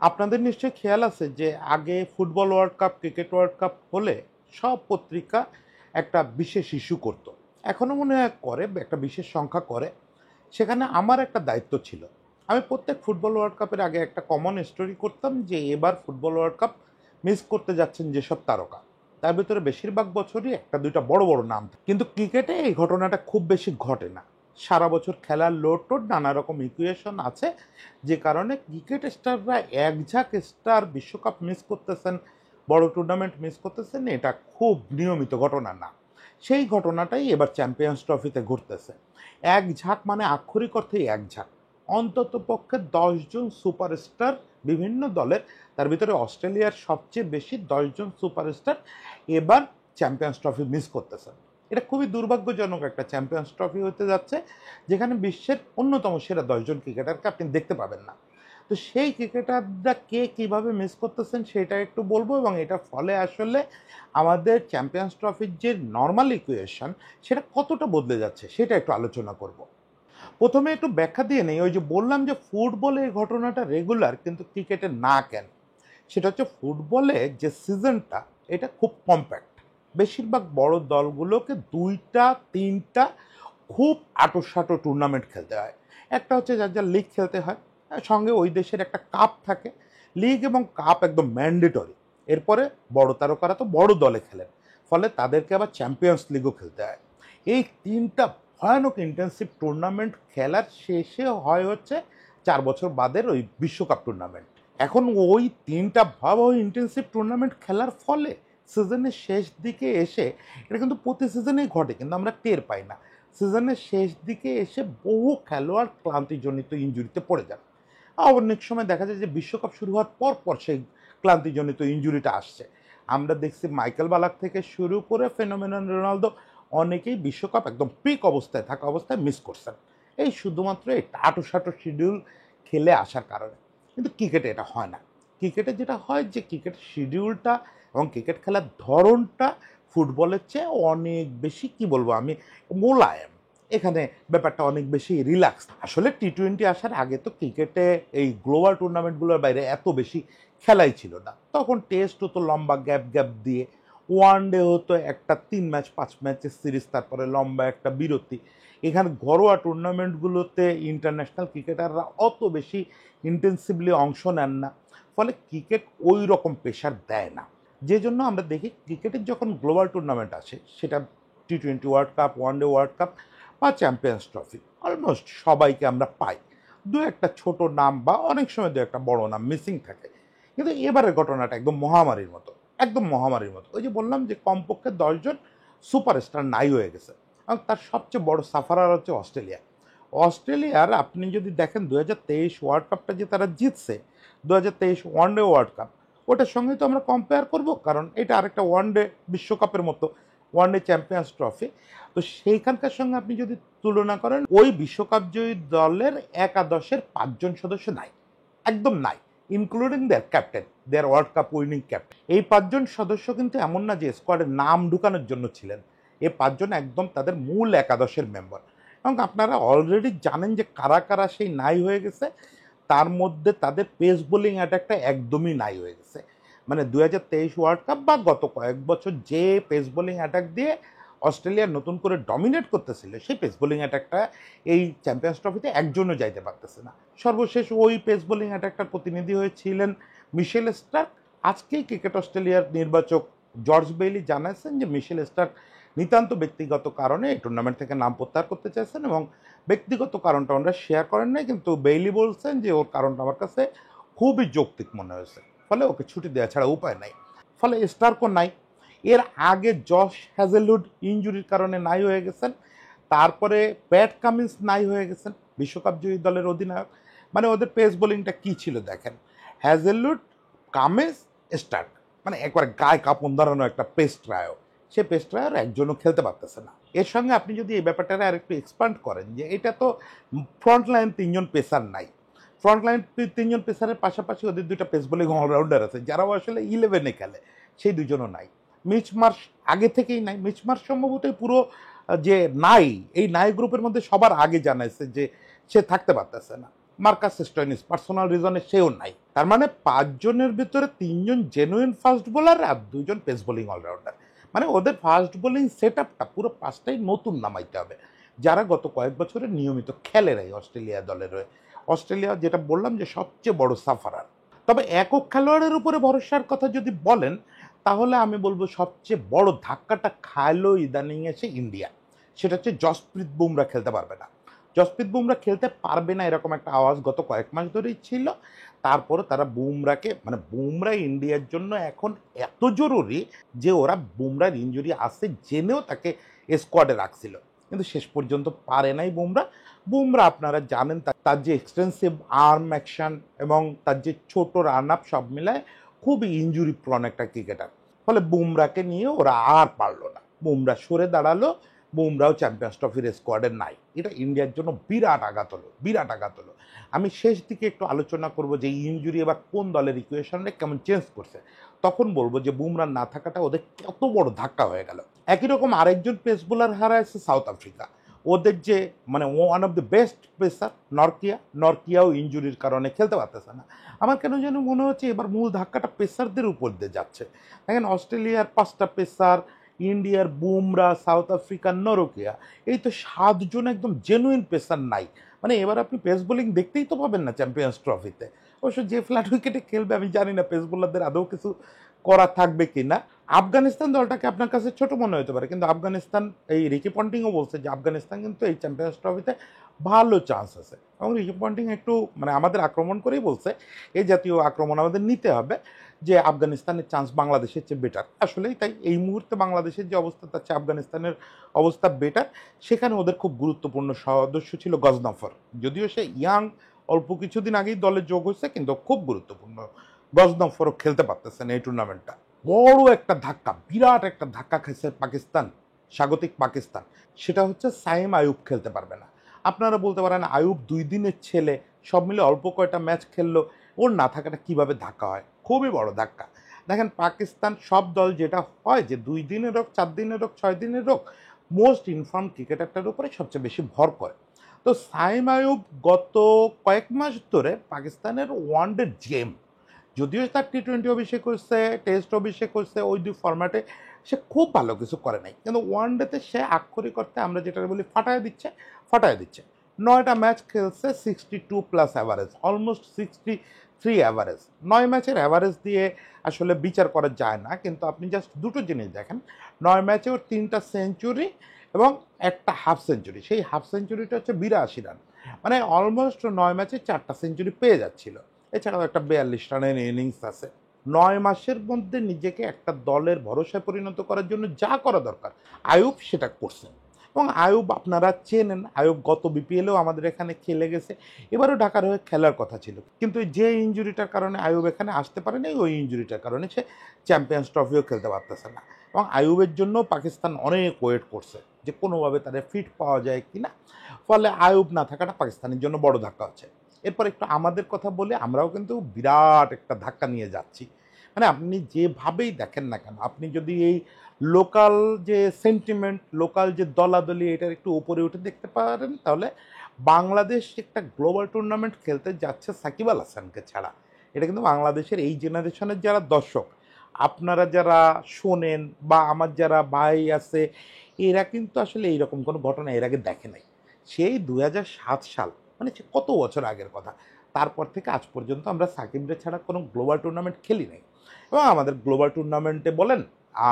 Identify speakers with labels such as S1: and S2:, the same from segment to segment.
S1: আপনাদের নিশ্চয়ই খেয়াল আছে যে আগে football world cup, cricket world cup হলে সব পত্রিকা একটা বিশেষ ইস্যু করত। এখনও মনে হয় করে, একটা বিশেষ সংখ্যা করে। সেখানে আমার একটা দায়িত্ব ছিল। আমি প্রত্যেক ফুটবল ওয়ার্ল্ড কাপের আগে একটা কমন স্টোরি করতাম যে এবার ফুটবল ওয়ার্ল্ড কাপ মিস করতে যাচ্ছেন যেসব তারকা, তার ভিতরে বেশিরভাগ বছরই একটা দুইটা বড় বড় নাম থাকে। কিন্তু ক্রিকেটে এই ঘটনাটা খুব বেশি ঘটে না। সারা বছর খেলার লোড টোড নানা রকম ইকুয়েশন আছে, যে কারণে ক্রিকেট স্টাররা এক ঝাঁক স্টার বিশ্বকাপ মিস করতেছেন, বড় টুর্নামেন্ট মিস করতেছেন, এটা খুব নিয়মিত ঘটনা না। সেই ঘটনাটাই এবার চ্যাম্পিয়ন্স ট্রফিতে ঘটতেছে। এক ঝাঁক মানে আক্ষরিক অর্থেই এক ঝাঁক, অন্তত পক্ষে 10 জন সুপারস্টার বিভিন্ন দলের, তার ভিতরে অস্ট্রেলিয়ার সবচেয়ে বেশি 10 জন সুপারস্টার এবার চ্যাম্পিয়ন্স ট্রফি মিস করতেছেন। এটা খুবই দুর্ভাগ্যজনক একটা চ্যাম্পিয়ন্স ট্রফি হতে যাচ্ছে, যেখানে বিশ্বের অন্যতম সেরা 10 জন ক্রিকেটারকে আপনি দেখতে পাবেন না। তো সেই ক্রিকেটাররা কে কীভাবে মিস করতেছেন সেটা একটু বলবো, এবং এটার ফলে আসলে আমাদের চ্যাম্পিয়ন্স ট্রফির যে নর্মাল ইকুয়েশন সেটা কতটা বদলে যাচ্ছে সেটা একটু আলোচনা করব। প্রথমে একটু ব্যাখ্যা দিয়ে নেই, ওই যে বললাম যে ফুটবলে এই ঘটনাটা রেগুলার কিন্তু ক্রিকেটে না কেন। সেটা হচ্ছে ফুটবলে যে সিজনটা এটা খুব কম্প্যাক্ট। বেশিরভাগ বড় দলগুলোকে দুইটা তিনটা খুব আঁটো টুর্নামেন্ট খেলতে হয়। একটা হচ্ছে যার যার লিগ খেলতে হয়, সঙ্গে ওই দেশের একটা কাপ থাকে। লিগ এবং কাপ একদম ম্যান্ডেটরি। এরপরে বড় তারকারা তো বড় দলে খেলেন, ফলে তাদেরকে আবার চ্যাম্পিয়ন্স লিগও খেলতে হয়। এই তিনটা ভয়ানক ইন্টেন্সিভ টুর্নামেন্ট খেলার শেষে হয় হচ্ছে 4 বছর বাদের ওই বিশ্বকাপ টুর্নামেন্ট। এখন ওই তিনটা ভয়াবহ ইন্টেন্সিভ টুর্নামেন্ট খেলার ফলে সিজনের শেষ দিকে এসে, এটা কিন্তু প্রতি সিজনেই ঘটে কিন্তু আমরা টের পাই না, সিজনের শেষ দিকে এসে বহু খেলোয়াড় ক্লান্তিজনিত ইনজুরিতে পড়ে যান। অনেক সময় দেখা যায় যে বিশ্বকাপ শুরু হওয়ার পর পর সেই ক্লান্তিজনিত ইনজুরিটা আসছে। আমরা দেখছি মাইকেল বালাক থেকে শুরু করে ফেনোমেনন রোনালদো অনেকেই বিশ্বকাপ একদম পিক অবস্থায় থাকা অবস্থায় মিস করছেন, এই শুধুমাত্র এই টাটো শিডিউল খেলে আসার কারণে। কিন্তু ক্রিকেটে এটা হয় না। ক্রিকেটে যেটা হয় যে ক্রিকেটের শিডিউলটা এবং ক্রিকেট খেলার ধরনটা ফুটবলের চেয়ে অনেক বেশি, কি বলবো আমি, মোলায়েম। এখানে ব্যাপারটা অনেক বেশি রিল্যাক্স। আসলে টি-20 আসার আগে তো ক্রিকেটে এই গ্লোবাল টুর্নামেন্টগুলোর বাইরে এত বেশি খেলাই ছিল না। তখন টেস্ট হতো লম্বা গ্যাপ গ্যাপ দিয়ে, ওয়ান ডে হতো একটা 3 ম্যাচ 5 ম্যাচের সিরিজ, তারপরে লম্বা একটা বিরতি। এখানে ঘরোয়া টুর্নামেন্টগুলোতে ইন্টারন্যাশনাল ক্রিকেটাররা অত বেশি ইন্টেন্সিভলি অংশ নেন না, ফলে ক্রিকেট ওই রকম প্রেশার দেয় না। যে জন্য আমরা দেখি ক্রিকেটের যখন গ্লোবাল টুর্নামেন্ট আসে, সেটা টি-20 world cup, one day world cup বা চ্যাম্পিয়ন্স ট্রফি, অলমোস্ট সবাইকে আমরা পাই। দু একটা ছোট নাম বা অনেক সময় দু একটা বড় নাম মিসিং থাকে। কিন্তু এবারের ঘটনাটা একদম মহামারীর মতো, একদম মহামারীর মতো। ওই যে বললাম যে কমপক্ষে 10 জন সুপারস্টার নাই হয়ে গেছে, এবং তার সবচেয়ে বড় সাফারার হচ্ছে অস্ট্রেলিয়া। অস্ট্রেলিয়ার আপনি যদি দেখেন 2023 ওয়ার্ল্ড কাপটা যে তারা জিতছে, 2023 ওয়ানডে ওয়ার্ল্ড কাপ, ওটার সঙ্গে তো আমরা কম্পেয়ার করব, কারণ এটা আরেকটা ওয়ানডে বিশ্বকাপের মতো, ওয়ানডে চ্যাম্পিয়ন্স ট্রফি। তো সেইখানকার সঙ্গে আপনি যদি তুলনা করেন, ওই বিশ্বকাপ জয়ী দলের একাদশের 5 জন সদস্য নাই, একদম নাই, including their captain, their world cup winning captain. এই 5 জন সদস্য কিন্তু এমন না যে স্কোয়াডের নাম ঢুকানোর জন্য ছিলেন, এই 5 জন একদম তাদের মূল একাদশের মেম্বার। এবং আপনারা অলরেডি জানেন যে কারা কারা সেই নাই হয়ে গেছে। তার মধ্যে তাদের পেস বোলিং অ্যাটাকটা একদমই নাই হয়ে গেছে। মানে 2023 ওয়ার্ল্ড কাপ বা গত কয়েক বছর যে পেস বোলিং অ্যাটাক দিয়ে অস্ট্রেলিয়া নতুন করে ডমিনেট করতেছিল, সেই পেস বোলিং অ্যাটাকটা এই চ্যাম্পিয়ন্স ট্রফিতে একজনও যাইতে পারতেছে না। সর্বশেষ ওই পেস বোলিং অ্যাটাকটার প্রতিনিধি হয়েছিলেন মিশেল স্টার্ক। আজকেই ক্রিকেট অস্ট্রেলিয়ার নির্বাচক জর্জ বেইলি জানাচ্ছেন যে মিশেল স্টার্ক নিতান্ত ব্যক্তিগত কারণে এই টুর্নামেন্ট থেকে নাম প্রত্যাহার করতে চাইছেন, এবং ব্যক্তিগত কারণটা আমরা শেয়ার করেন নাই, কিন্তু বেইলি বলছেন যে ওর কারণটা আমার কাছে খুবই যৌক্তিক মনে হয়েছে, ফলে ওকে ছুটি দেওয়া ছাড়া উপায় নাই। ফলে স্টার্কও নাই। এর আগে জশ হ্যাজেলউড ইনজুরির কারণে নাই হয়ে গেছেন, তারপরে প্যাট কামিন্স নাই হয়ে গেছেন, বিশ্বকাপ জয়ী দলের অধিনায়ক। মানে ওদের পেস বোলিংটা কী ছিল দেখেন, হ্যাজেলউড, কামিন্স, স্টার্ক, মানে একবার গায়ে কাপড় ধরানো একটা পেস ট্রায়ো। সে পেস ট্রায়ার একজনও খেলতে পারতেছে না। এর সঙ্গে আপনি যদি এই ব্যাপারটারে আর একটু এক্সপান্ড করেন, যে এটা তো ফ্রন্ট লাইন 3 জন পেসার নাই, ফ্রন্ট লাইন 3 জন পেসারের পাশাপাশি ওদের 2টা পেস বোলিং অলরাউন্ডার আছে যারাও আসলে 11-এ খেলে, সেই 2জনও নাই। মিচ মার্শ আগে থেকেই নাই, মিচ মার্শ সম্ভবত পুরো যে নাই, এই নাই গ্রুপের মধ্যে সবার আগে জানাইছে যে সে থাকতে পারতেছে না। মার্কাস স্টোইনিস পার্সোনাল রিজনে সেও নাই। তার মানে 5 জনের ভিতরে 3 জন জেনুইন ফাস্ট বোলার আর 2 জন পেস বোলিং অলরাউন্ডার। মানে ওদের ফাস্ট বোলিং সেট আপটা পুরো 5টাই নতুন নামাইতে হবে, যারা গত কয়েক বছরে নিয়মিত খেলে নাই অস্ট্রেলিয়া দলের হয়ে। অস্ট্রেলিয়া যেটা বললাম যে সবচেয়ে বড় সাফারার। তবে একক খেলোয়াড়ের উপরে ভরসার কথা যদি বলেন, তাহলে আমি বলবো সবচেয়ে বড় ধাক্কাটা খাইলো ইদানিং এসে ইন্ডিয়া। সেটা হচ্ছে জসপ্রীত বুমরা খেলতে পারবে না। জসপ্রীত বুমরা খেলতে পারবে না এরকম একটা আওয়াজ গত কয়েক মাস ধরেই ছিল। তারপরে তারা বুমরাকে, মানে বুমরা ইন্ডিয়ার জন্য এখন এত জরুরি যে ওরা বুমরার ইনজুরি আছে জেনেও তাকে স্কোয়াডে রাখছিল, কিন্তু শেষ পর্যন্ত পারে নাই বুমরা। বুমরা আপনারা জানেন তার যে এক্সটেন্সিভ আর্ম অ্যাকশন এবং তার যে ছোট রান আপ সব মিলায় খুবই ইনজুরি প্রন একটা ক্রিকেটার। ফলে বুমরাকে নিয়ে ওরা আর পারলো না, বুমরা সরে দাঁড়ালো, বুমরাও চ্যাম্পিয়ন্স ট্রফির স্কোয়াডে নাই। এটা ইন্ডিয়ার জন্য বিরাট আঘাত হলো, বিরাট আঘাত হলো। আমি শেষ দিকে একটু আলোচনা করব যে ইনজুরি এবার কোন দলের ইকুয়েশনটা কেমন চেঞ্জ করছে, তখন বলবো যে বুমরার না থাকাটা ওদের কত বড় ধাক্কা হয়ে গেল। একই রকম আরেকজন পেস বোলার হারাইছে সাউথ আফ্রিকা। ওদের যে মানে one of the best pacer নরকিয়াও ইনজুরির কারণে খেলতে পারতেছে না। আমার কেন যেন মনে হচ্ছে এবার মূল ধাক্কাটা পেসারদের উপর দিয়ে যাচ্ছে। দেখেন অস্ট্রেলিয়ার 5টা পেসার, ইন্ডিয়ার বুমরা, সাউথ আফ্রিকার নরকিয়া, এই তো 7 জন একদম জেনুইন পেসার নাই। মানে এবার আপনি পেস বোলিং দেখতেই তো পাবেন না চ্যাম্পিয়ন্স ট্রফিতে। অবশ্য যে ফ্ল্যাট উইকেটে খেলবে আমি জানি না পেস বোলারদের আদৌ কিছু করা থাকবে কি না। আফগানিস্তান দলটাকে আপনার কাছে ছোট মনে হতে পারে, কিন্তু আফগানিস্তান, এই রিকি পন্টিংও বলছে যে আফগানিস্তান কিন্তু এই চ্যাম্পিয়ন্স ট্রফিতে ভালো চান্স আছে। এবং রিকি পন্টিং একটু মানে আমাদের আক্রমণ করেই বলছে এই জাতীয় আক্রমণ আমাদের নিতে হবে, যে আফগানিস্তানের চান্স বাংলাদেশের চেয়ে বেটার। আসলেই তাই, এই মুহূর্তে বাংলাদেশের যে অবস্থা তার চেয়ে আফগানিস্তানের অবস্থা বেটার। সেখানে ওদের খুব গুরুত্বপূর্ণ সদস্য ছিল গজনফর, যদিও সে ইয়াং, অল্প কিছুদিন আগেই দলে যোগ হয়েছে, কিন্তু খুব গুরুত্বপূর্ণ। গজনফরও খেলতে পারতেছেন এই টুর্নামেন্টটা। বড় একটা ধাক্কা, বিরাট একটা ধাক্কা খেয়েছে পাকিস্তান, স্বাগতিক পাকিস্তান। সেটা হচ্ছে সাইম আয়ুব খেলতে পারবে না। আপনারা বলতে পারেন আয়ুব 2 দিনের ছেলে, সব মিলে অল্প কয়টা ম্যাচ খেললো, ওর না থাকাটা কিভাবে ধাক্কা হয়, খুবই বড় ধাক্কা। দেখেন পাকিস্তান, সব দল যেটা হয় যে 2 দিনের হোক, 4 দিনের হোক, 6 দিনের হোক, মোস্ট ইনফর্ম ক্রিকেটারটার উপরে সবচেয়ে বেশি ভর করে। তো সাইম আয়ুব গত কয়েক মাস ধরে পাকিস্তানের ওয়ানডে জেম, যদিও তার টি-20 অভিষেক হচ্ছে, টেস্ট অভিষেক হচ্ছে, ওই 2 ফরম্যাটে সে খুব ভালো কিছু করে নাই, কিন্তু ওয়ানডেতে সে আক্ষরিক অর্থে আমরা যেটা বলি ফাটায় দিচ্ছে। 9টা ম্যাচ খেলছে, 62+ অ্যাভারেজ, অলমোস্ট 63 অ্যাভারেজ। 9 ম্যাচের অ্যাভারেজ দিয়ে আসলে বিচার করা যায় না, কিন্তু আপনি জাস্ট দুটো জিনিস দেখেন, 9 ম্যাচে ওর 3টা সেঞ্চুরি এবং একটা হাফ সেঞ্চুরি। সেই হাফ সেঞ্চুরিটা হচ্ছে 82 রান, মানে অলমোস্ট 9 ম্যাচে 4টা সেঞ্চুরি পেয়ে যাচ্ছিল। এছাড়াও একটা 42 রানের ইনিংস আছে। 9 মাসের মধ্যে নিজেকে একটা দলের ভরসায় পরিণত করার জন্য যা করা দরকার আয়ুব সেটা করছেন। এবং আয়ুব আপনারা চেনেন, আয়ুব গত বিপিএলেও আমাদের এখানে খেলে গেছে, এবারও ঢাকার হয়ে খেলার কথা ছিল, কিন্তু যে ইনজুরিটার কারণে আয়ুব এখানে আসতে পারেনি, ওই ইনজুরিটার কারণে সে চ্যাম্পিয়ন্স ট্রফিও খেলতে পারতেছে না। এবং আয়ুবের জন্য পাকিস্তান অনেক ওয়েট করছে যে কোনোভাবে তাদের ফিট পাওয়া যায় কিনা। ফলে আয়ুব না থাকাটা পাকিস্তানের জন্য বড় ধাক্কা হচ্ছে। এরপর একটু আমাদের কথা বলে, আমরাও কিন্তু বিরাট একটা ধাক্কা নিয়ে যাচ্ছি। মানে আপনি যেভাবেই দেখেন না কেন, আপনি যদি এই লোকাল যে সেন্টিমেন্ট, লোকাল যে দলাদলি, এটার একটু উপরে উঠে দেখতে পারেন, তাহলে বাংলাদেশ একটা গ্লোবাল টুর্নামেন্ট খেলতে যাচ্ছে সাকিব আল হাসানকে ছাড়া। এটা কিন্তু বাংলাদেশের এই জেনারেশনের যারা দর্শক, আপনারা যারা শোনেন বা আমার যারা ভাই আছে, এরা কিন্তু আসলে এইরকম কোনো ঘটনা এর আগে দেখে নাই। সেই 2007 সাল, মানে সে কত বছর আগের কথা, তারপর থেকে আজ পর্যন্ত আমরা সাকিবরে ছাড়া কোনো গ্লোবাল টুর্নামেন্ট খেলি নাই। এবং আমাদের গ্লোবাল টুর্নামেন্টে বলেন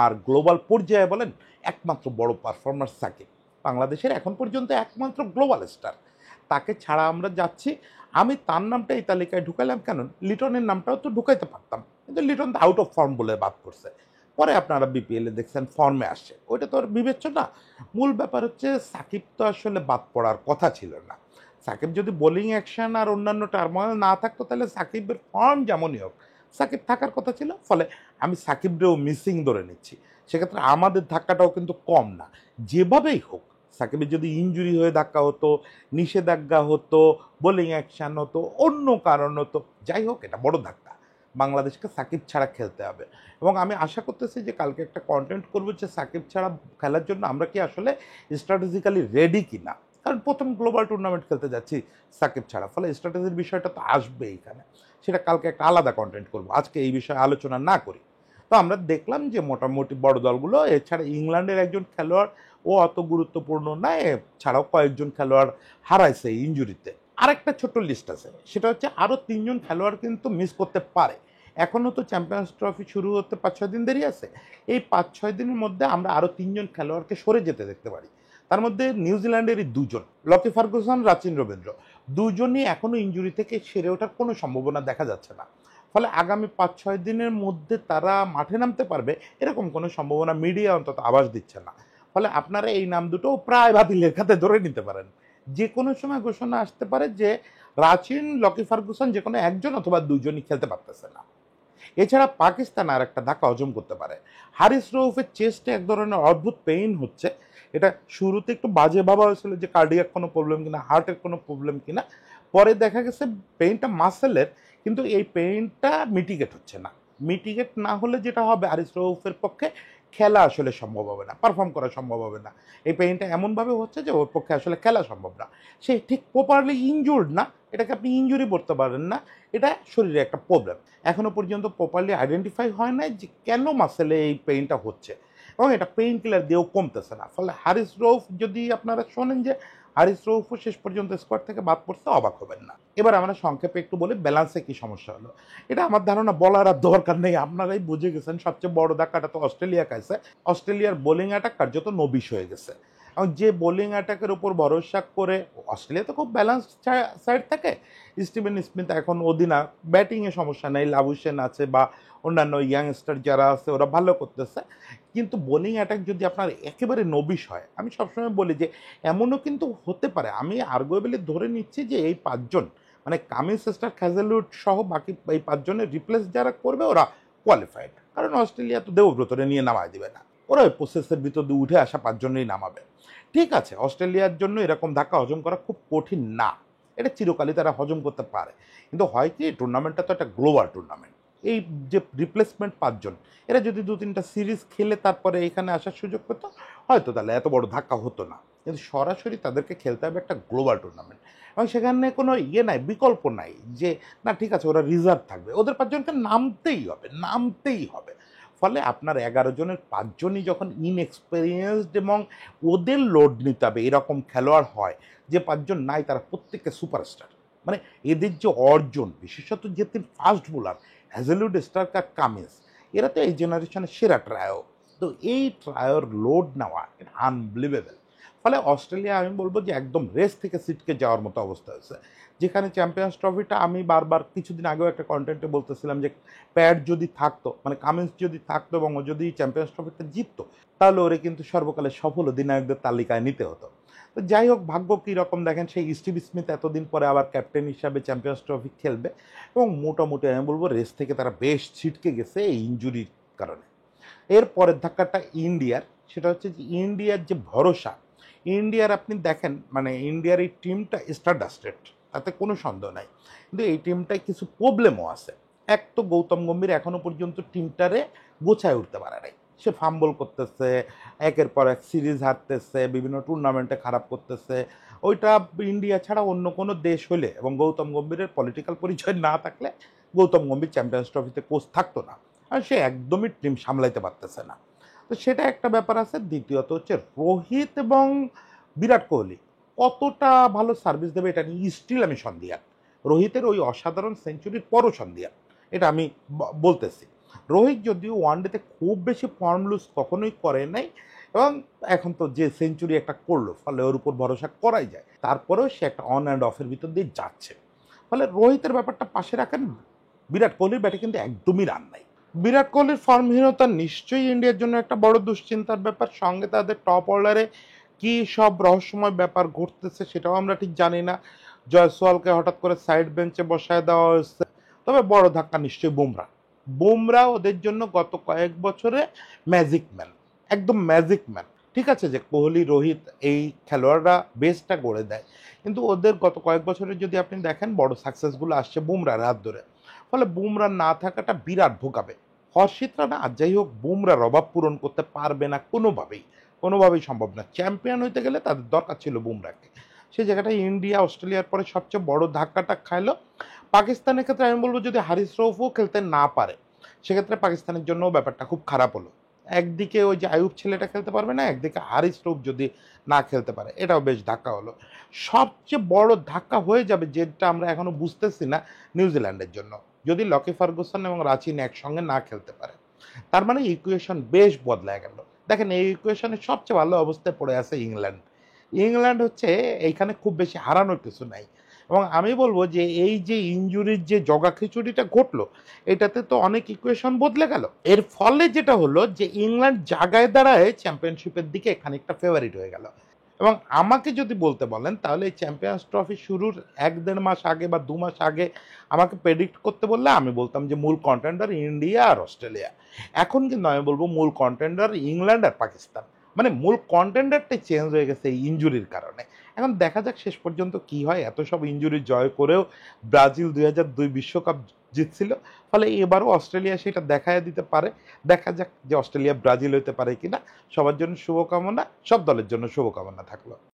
S1: আর গ্লোবাল পর্যায়ে বলেন, একমাত্র বড় পারফরমার সাকিব, বাংলাদেশের এখন পর্যন্ত একমাত্র গ্লোবাল স্টার। তাকে ছাড়া আমরা যাচ্ছি। আমি তার নামটা এই তালিকায় ঢুকাইলাম কেন, লিটনের নামটাও তো ঢুকাইতে পারতাম, কিন্তু লিটন তো আউট অফ ফর্ম বলে বাদ করছে। পরে আপনারা বিপিএলে দেখছেন ফর্মে আসছে, ওইটা তো আর বিবেচ্য না। মূল ব্যাপার হচ্ছে সাকিব তো আসলে বাদ পড়ার কথা ছিল না। সাকিব যদি বোলিং অ্যাকশন আর অন্যান্য টার্মোয়েল না থাকতো, তাহলে সাকিবের ফর্ম যেমনই হোক সাকিব থাকার কথা ছিল। ফলে আমি সাকিবরেও মিসিং ধরে নিচ্ছি। সেক্ষেত্রে আমাদের ধাক্কাটাও কিন্তু কম না। যেভাবেই হোক, সাকিবের যদি ইনজুরি হয়ে ধাক্কা হতো, নিষেধাজ্ঞা হতো, বোলিং অ্যাকশন হতো, অন্য কারণ হতো, যাই হোক এটা বড় ধাক্কা। বাংলাদেশকে সাকিব ছাড়া খেলতে হবে। এবং আমি আশা করতেছি যে কালকে একটা কন্টেন্ট করবো যে সাকিব ছাড়া খেলার জন্য আমরা কি আসলে স্ট্র্যাটেজিক্যালি রেডি কিনা। কারণ প্রথম গ্লোবাল টুর্নামেন্ট খেলতে যাচ্ছি সাকিব ছাড়া, ফলে স্ট্র্যাটেজির বিষয়টা তো আসবে এখানে। সেটা কালকে একটা আলাদা কন্টেন্ট করবো, আজকে এই বিষয়ে আলোচনা না করি। তো আমরা দেখলাম যে মোটামুটি বড় দলগুলো, এছাড়া ইংল্যান্ডের একজন খেলোয়াড় ও অত গুরুত্বপূর্ণ না, এছাড়াও কয়েকজন খেলোয়াড় হারাইছে ইনজুরিতে। আরেকটা ছোট্ট লিস্ট আছে, সেটা হচ্ছে আরও 3জন খেলোয়াড় কিন্তু মিস করতে পারে। এখনও তো চ্যাম্পিয়ন্স ট্রফি শুরু হতে 5-6 দিন দেরি আছে। এই 5-6 দিনের মধ্যে আমরা আরও 3জন খেলোয়াড়কে সরে যেতে দেখতে পারি। তার মধ্যে নিউজিল্যান্ডেরই 2জন, লকি ফার্গুসন, রাচিন রবীন্দ্র, দুজনই এখনও ইনজুরি থেকে সেরে ওঠার কোনো সম্ভাবনা দেখা যাচ্ছে না। ফলে আগামী 5-6 দিনের মধ্যে তারা মাঠে নামতে পারবে এরকম কোনো সম্ভাবনা মিডিয়া অন্তত আভাস দিচ্ছে না। ফলে আপনারা এই নাম দুটো প্রায় বাতিলের খাতে ধরে নিতে পারেন। যে কোনো সময় ঘোষণা আসতে পারে যে রাচিন, লকি ফার্গুসন যে কোনো একজন অথবা দুজনই খেলতে পারতেছে না। এছাড়া পাকিস্তান আর একটা ধাক্কা হজম করতে পারে। হারিস রউফের চেস্টে এক ধরনের অদ্ভুত পেইন হচ্ছে। এটা শুরুতে একটু বাজে ভাবা হয়েছিল যে কার্ডিয়াক কোনো প্রবলেম কিনা, হার্টের কোনো প্রবলেম কিনা। পরে দেখা গেছে পেইনটা মাসেলের, কিন্তু এই পেইনটা মিটিগেট হচ্ছে না। মিটিগেট না হলে যেটা হবে, হারিস রউফের পক্ষে খেলা আসলে সম্ভব হবে না, পারফর্ম করা সম্ভব হবে না। এই পেইনটা এমনভাবে হচ্ছে যে ওর পক্ষে আসলে খেলা সম্ভব না। সে ঠিক প্রপারলি ইনজুর্ড না, এটাকে আপনি ইনজুরি বলতে পারেন না, এটা শরীরে একটা প্রবলেম। এখনও পর্যন্ত প্রপারলি আইডেন্টিফাই হয় নাই যে কেন মাসেলে এই পেইনটা হচ্ছে, এবং এটা পেইন কিলার দিয়েও কমতেছে না। ফলে হারিস রউফ, যদি আপনারা শোনেন যে হারিস রউফও শেষ পর্যন্ত স্কোয়াড থেকে বাদ পড়তে, অবাক হবেন না। এবার আমরা সংক্ষেপে একটু বলি ব্যালেন্সে কি সমস্যা হলো। এটা আমার ধারণা বলার আর দরকার নেই, আপনারাই বুঝে গেছেন। সবচেয়ে বড় ধাক্কাটা তো অস্ট্রেলিয়া খাইছে। অস্ট্রেলিয়ার বোলিং অ্যাটাক কার্যত নবিশ হয়ে গেছে, এবং যে বোলিং অ্যাটাকের উপর ভরসা করে, অস্ট্রেলিয়া তো খুব ব্যালেন্স সাইড থাকে। স্টিভেন স্মিথ এখন অধিনায়ক, ব্যাটিংয়ে সমস্যা নেই, লাবুসেন আছে বা অন্যান্য ইয়াংস্টার যারা আছে ওরা ভালো করতেছে। কিন্তু বোলিং অ্যাটাক যদি আপনার একেবারে নবিশ হয়, আমি সবসময় বলি যে এমনও কিন্তু হতে পারে, আমি আর্গুয়েবলি ধরে নিচ্ছি যে এই 5জন মানে কামিন্স, স্টার্ক, হ্যাজেলউড সহ বাকি এই 5জনের রিপ্লেস যারা করবে ওরা কোয়ালিফাইড। কারণ অস্ট্রেলিয়া তো দেবব্রতরে নিয়ে নামায় দিবে না, ওরা ওই প্রসেসের ভিতর দিয়ে উঠে আসা 5জনেই নামাবে। ঠিক আছে, অস্ট্রেলিয়ার জন্য এরকম ধাক্কা হজম করা খুব কঠিন না, এটা চিরকালই তারা হজম করতে পারে। কিন্তু হয় কি, টুর্নামেন্টটা তো একটা গ্লোবাল টুর্নামেন্ট। এই যে রিপ্লেসমেন্ট 5জন, এরা যদি 2-3টা সিরিজ খেলে তারপরে এখানে আসার সুযোগ পেত, হয়তো তাহলে এত বড় ধাক্কা হতো না। কিন্তু সরাসরি তাদেরকে খেলতে হবে একটা গ্লোবাল টুর্নামেন্ট, এবং সেখানে কোনো নাই, বিকল্প নাই যে না ঠিক আছে ওরা রিজার্ভ থাকবে, ওদের 5জনকে নামতেই হবে, নামতেই হবে। ফলে আপনার 11জনের 5জনই যখন ইনএক্সপেরিয়েন্সড এবং ওদের লোড নিতে হবে এরকম খেলোয়াড় হয়, যে 5জন নাই তারা প্রত্যেককে সুপারস্টার। মানে এদের যে অর্জন, বিশেষত যে 3 ফাস্ট বোলার হ্যাজেলউড, স্টার্ক আর কামিন্স, এরা তো এই জেনারেশনের সেরা ট্রায়ো। তো এই ট্রায়োর লোড নেওয়া এটা আনবিলিভেবল। ফলে অস্ট্রেলিয়া, আমি বলবো যে একদম রেস থেকে সিটকে যাওয়ার মতো অবস্থা হয়েছে। যেখানে চ্যাম্পিয়ন্স ট্রফিটা, আমি বারবার কিছুদিন আগেও একটা কন্টেন্টে বলতেছিলাম যে প্যাড যদি থাকতো, মানে কামিন্স যদি থাকতো এবং ও যদি চ্যাম্পিয়ন্স ট্রফিটা জিততো, তাহলে ওরে কিন্তু সর্বকালের সফল অধিনায়কদের তালিকায় নিতে হতো। তো যাই হোক, ভাগ্য কীরকম দেখেন, সেই স্টিভ স্মিথ এতদিন পরে আবার ক্যাপ্টেন হিসাবে চ্যাম্পিয়ন্স ট্রফি খেলবে, এবং মোটামুটি আমি বলবো রেস থেকে তারা বেশ ছিটকে গেছে এই ইনজুরির কারণে। এর পরের ধাক্কাটা ইন্ডিয়ার, সেটা হচ্ছে যে ইন্ডিয়ার যে ভরসা, ইন্ডিয়ার আপনি দেখেন মানে ইন্ডিয়ার এই টিমটা স্টারডাস্টেড, তাতে কোনো সন্দেহ নাই, কিন্তু এই টিমটায় কিছু প্রবলেমও আছে। এক তো গৌতম গম্ভীর এখনও পর্যন্ত টিমটারে গোছায় উঠতে পারে নাই, সে ফাম্বল করতেছে, একের পর এক সিরিজ হারতেছে, বিভিন্ন টুর্নামেন্টে খারাপ করতেছে। ওইটা ইন্ডিয়া ছাড়া অন্য কোনো দেশ হলে এবং গৌতম গম্ভীরের পলিটিক্যাল পরিচয় না থাকলে গৌতম গম্ভীর চ্যাম্পিয়ন্স ট্রফিতে কোচ থাকতো না, আর সে একদমই টিম সামলাইতে পারতেছে না। তো সেটা একটা ব্যাপার আছে। দ্বিতীয়ত হচ্ছে রোহিত এবং বিরাট কোহলি কতটা ভালো সার্ভিস দেবে এটা নিয়ে স্টিল আমি সন্দিহান। রোহিতের ওই অসাধারণ সেঞ্চুরির পরও সন্দিহান, এটা আমি বলতেছি। রোহিত যদিও ওয়ানডেতে খুব বেশি ফর্ম লুজ কখনোই করে নাই, এবং এখন তো যে সেঞ্চুরি একটা করলো, ফলে ওর উপর ভরসা করাই যায়, তারপরেও সে একটা অন অ্যান্ড অফের ভিতর দিয়ে যাচ্ছে। ফলে রোহিতের ব্যাপারটা পাশে রাখেন, বিরাট কোহলির ব্যাটে কিন্তু একদমই রান নাই। বিরাট কোহলির ফর্মহীনতা নিশ্চয়ই ইন্ডিয়ার জন্য একটা বড় দুশ্চিন্তার ব্যাপার। সঙ্গে তাদের টপ অর্ডারে কী সব রহস্যময় ব্যাপার ঘটতেছে সেটাও আমরা ঠিক জানি না। জয়সওয়ালকে হঠাৎ করে সাইড বেঞ্চে বসায় দেওয়া হয়েছে। তবে বড় ধাক্কা নিশ্চয়ই বুমরা। বুমরা ওদের জন্য গত কয়েক বছরে ম্যাজিক ম্যান, একদম ম্যাজিক ম্যান। ঠিক আছে যে কোহলি, রোহিত এই খেলোয়াড়রা বেসটা গড়ে দেয়, কিন্তু ওদের গত কয়েক বছরে যদি আপনি দেখেন বড় সাকসেসগুলো আসছে বুমরার হাত ধরে। ফলে বুমরা না থাকাটা বিরাট ভোগাবে। হর্ষিত রানা আর যাই হোক বুমরার অভাব পূরণ করতে পারবে না কোনোভাবেই, কোনোভাবেই সম্ভব না। চ্যাম্পিয়ন হইতে গেলে তাদের দরকার ছিল বুমরাকে। সেই জায়গাটায় ইন্ডিয়া অস্ট্রেলিয়ার পরে সবচেয়ে বড় ধাক্কাটা খাইলো। পাকিস্তানের ক্ষেত্রে আমি বলবো যদি হারিস রউফও খেলতে না পারে সেক্ষেত্রে পাকিস্তানের জন্য ব্যাপারটা খুব খারাপ হলো। একদিকে ওই যে আইয়ুব ছেলেটা খেলতে পারবে না, একদিকে হারিস রউফ যদি না খেলতে পারে, এটাও বেশ ধাক্কা হলো। সবচেয়ে বড় ধাক্কা হয়ে যাবে যেটা আমরা এখনো বুঝতেছি না নিউজিল্যান্ডের জন্য, যদি লকি ফার্গুসন এবং রাচিন একসঙ্গে না খেলতে পারে। তার মানে ইকুয়েশন বেশ বদলায় গেল। দেখেন এই ইকুয়েশনের সবচেয়ে ভালো অবস্থায় পড়ে আছে ইংল্যান্ড। ইংল্যান্ড হচ্ছে এইখানে খুব বেশি হারানোর কিছু নাই, এবং আমি বলবো যে এই যে ইনজুরির যে জগা খিচুড়িটা ঘটলো এটাতে তো অনেক ইকুয়েশন বদলে গেল। এর ফলে যেটা হলো যে ইংল্যান্ড জায়গায় দাঁড়ায় চ্যাম্পিয়নশিপের দিকে খানিকটা ফেভারিট হয়ে গেল। এবং আমাকে যদি বলতে বলেন তাহলে এই চ্যাম্পিয়ন্স ট্রফি শুরুর 1-1.5 মাস আগে বা 2 মাস আগে আমাকে প্রেডিক্ট করতে বললে আমি বলতাম যে মূল কন্টেন্ডার ইন্ডিয়া আর অস্ট্রেলিয়া। এখন কিন্তু আমি বলবো মূল কন্টেন্ডার ইংল্যান্ড আর পাকিস্তান। মানে মূল কন্টেন্ডারটাই চেঞ্জ হয়ে গেছে এই ইনজুরির কারণে। এখন দেখা যাক শেষ পর্যন্ত কি হয়। এত সব ইনজুরি জয় করেও ব্রাজিল 2002 বিশ্বকাপ জিতছিল, ফলে এবারও অস্ট্রেলিয়া সেটা দেখায় দিতে পারে। দেখা যাক যে অস্ট্রেলিয়া ব্রাজিল হতে পারে কিনা। সবার জন্য শুভকামনা, সব দলের জন্য শুভকামনা থাকলো।